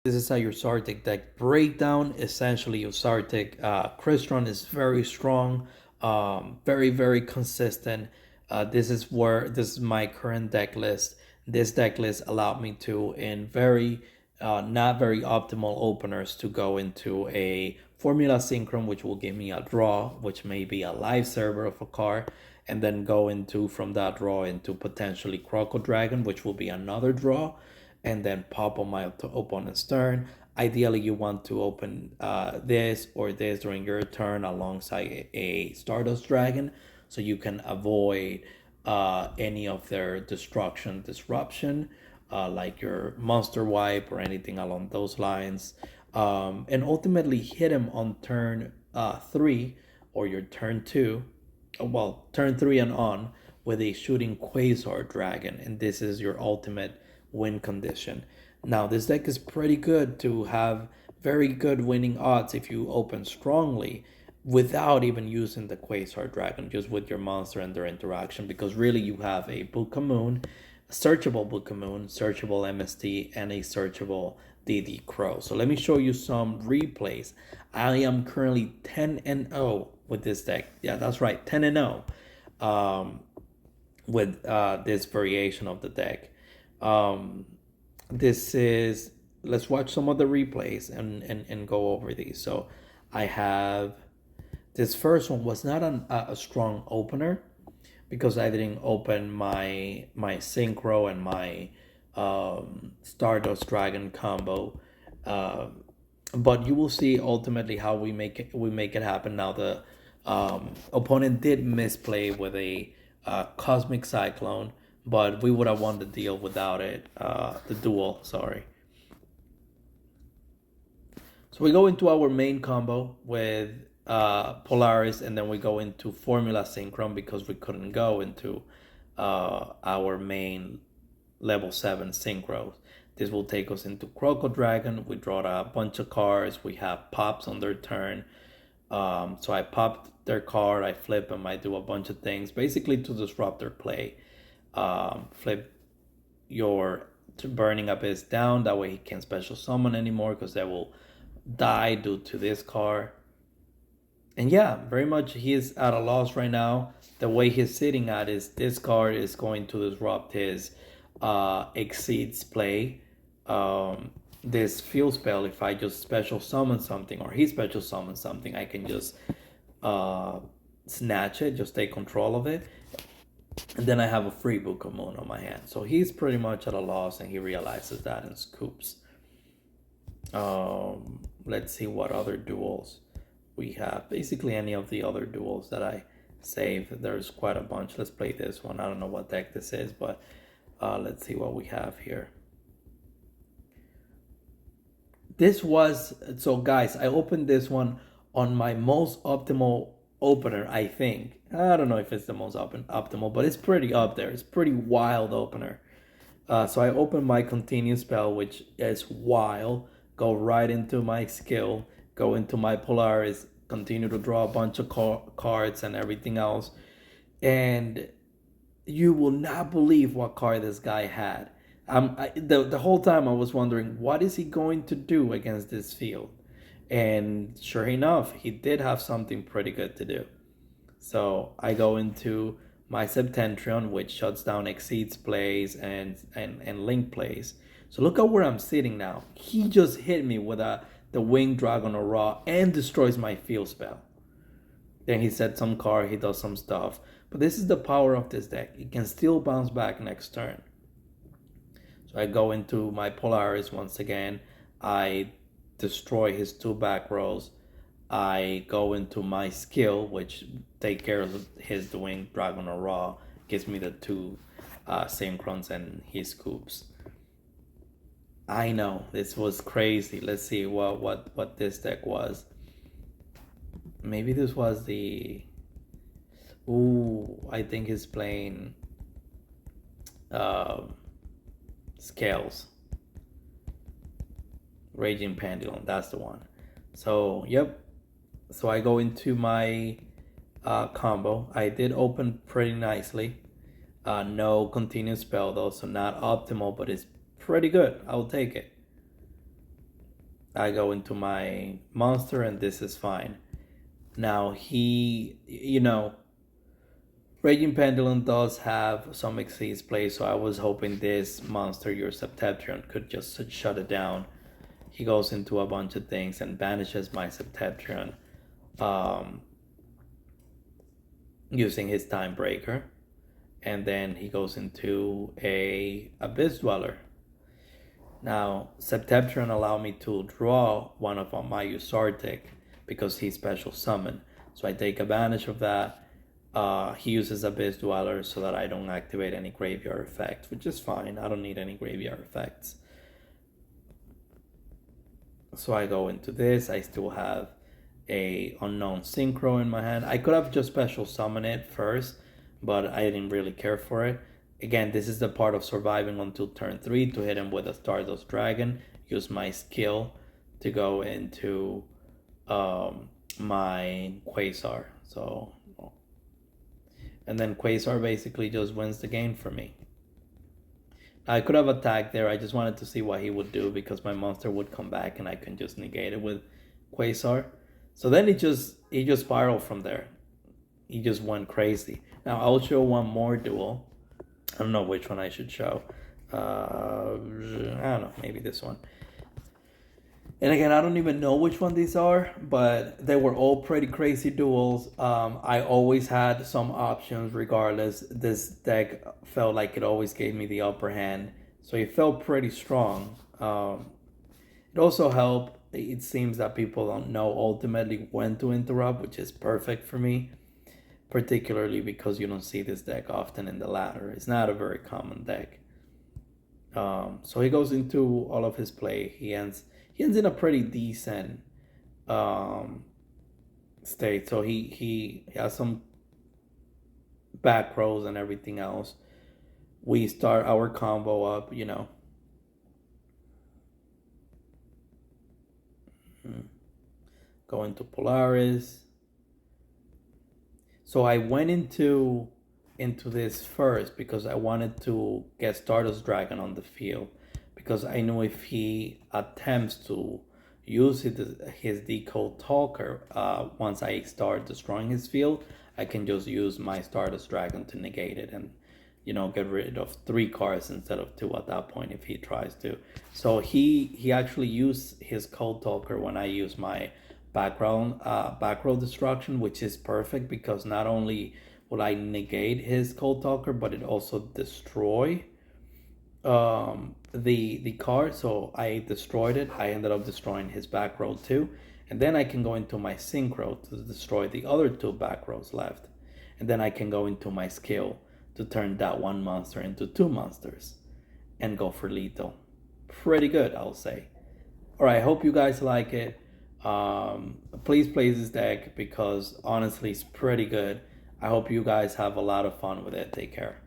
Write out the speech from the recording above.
This is a Ursartic deck breakdown. Essentially, Ursartic Crystron is very strong, very consistent. This is my current deck list. This deck list allowed me to, in very not very optimal openers, to go into a Formula Synchron, which will give me a draw, which may be a live server of a card, and then go into from that draw into potentially Croco Dragon, which will be another draw, and then pop on my opponent's turn. Ideally, you want to open this or this during your turn alongside a Stardust Dragon, so you can avoid any of their disruption, like your monster wipe or anything along those lines, and ultimately hit him on turn 3 or your turn 2, well, turn 3 and on, with a shooting Quasar Dragon, and this is your ultimate win condition. Now, this deck is pretty good to have very good winning odds if you open strongly without even using the Quasar Dragon, just with your monster and their interaction, because really you have a Bukamoon, searchable Bukamoon, searchable MST, and a searchable DD Crow. So let me show you some replays. I am currently 10-0 with this deck. Yeah, that's right, 10-0 with this variation of the deck. This is, let's watch some of the replays and go over these. So I have, this first one was not a strong opener because I didn't open my Synchro and my Stardust Dragon combo. But you will see ultimately how we make it happen. Now the opponent did misplay with a Cosmic Cyclone, but we would have won the deal without it. The duel, sorry. So we go into our main combo with Polaris, and then we go into Formula Synchron because we couldn't go into our main level 7 Synchros. This will take us into Croco Dragon. We draw a bunch of cards. We have pops on their turn. So I popped their card, I flip them, I do a bunch of things, basically to disrupt their play. Flip your Burning Abyss down, that way he can't special summon anymore because they will die due to this card. And yeah, very much he is at a loss right now. The way he's sitting at is this card is going to disrupt his Exceeds play. This field spell, if I just special summon something or he special summons something, I can just snatch it, just take control of it, and then I have a free Bukamoon on my hand. So he's pretty much at a loss, and he realizes that and scoops. Let's see what other duels we have. Basically any of the other duels that I saved. There's quite a bunch. Let's play this one. I don't know what deck this is, but let's see what we have here. This was, so guys, I opened this one on my most optimal opener, I think. I don't know if it's the most optimal, but it's pretty up there. It's pretty wild opener. So I open my continuous spell, which is wild. Go right into my skill. Go into my Polaris. Continue to draw a bunch of cards and everything else. And you will not believe what card this guy had. The whole time I was wondering, what is he going to do against this field? And sure enough, he did have something pretty good to do. So I go into my Septentrion, which shuts down Exceeds plays and Link plays. So look at where I'm sitting now. He just hit me with the Winged Dragon Aura and destroys my field spell. Then he sets some card, he does some stuff. But this is the power of this deck. It can still bounce back next turn. So I go into my Polaris once again. I destroy his 2 back rows. I go into my skill, which take care of his Winged Dragon Aura. Gives me the 2 Synchrons, and he scoops. I know, this was crazy. Let's see what this deck was. Maybe this was the... Ooh, I think he's playing Scales. Raging Pendulum, that's the one. So, yep. So I go into my combo. I did open pretty nicely. No continuous spell though, so not optimal, but it's pretty good. I'll take it. I go into my monster, and this is fine. Now Raging Pendulum does have some Xyz play, so I was hoping this monster, your Septeptron, could just shut it down. He goes into a bunch of things and banishes my Septeptron, um, using his Time Breaker. And then he goes into a Abyss Dweller. Now, Septeptron allowed me to draw one of my Ursartic because he's special summon. So I take advantage of that. He uses Abyss Dweller so that I don't activate any graveyard effects, which is fine. I don't need any graveyard effects. So I go into this. I still have a unknown Synchro in my hand. I could have just special summon it first, but I didn't really care for it. Again, this is the part of surviving until turn 3 to hit him with a Stardust Dragon. Use my skill to go into my Quasar. So, and then Quasar basically just wins the game for me. I could have attacked there. I just wanted to see what he would do because my monster would come back and I can just negate it with Quasar. So then he just spiraled from there. He just went crazy. Now I'll show one more duel. I don't know which one I should show. I don't know, maybe this one. And again, I don't even know which one these are, but they were all pretty crazy duels. I always had some options regardless. This deck felt like it always gave me the upper hand, so it felt pretty strong. It also helped. It seems that people don't know ultimately when to interrupt, which is perfect for me, particularly because you don't see this deck often in the ladder. It's not a very common deck. So he goes into all of his play. He ends in a pretty decent state. So he has some back rows and everything else. We start our combo up, Go into Polaris. So I went into this first because I wanted to get Stardust Dragon on the field, because I know if he attempts to use his Decode Talker, once I start destroying his field, I can just use my Stardust Dragon to negate it and get rid of 3 cards instead of 2 at that point if he tries to. So he actually used his Code Talker when I use my back row destruction, which is perfect because not only will I negate his Code Talker, but it also destroy the card. So I destroyed it. I ended up destroying his back row too, and then I can go into my Synchro to destroy the other 2 back rows left, and then I can go into my skill to turn that one monster into 2 monsters and go for lethal. Pretty good, I'll say. All right, I hope you guys like it. Please play this deck because honestly it's pretty good. I hope you guys have a lot of fun with it. Take care.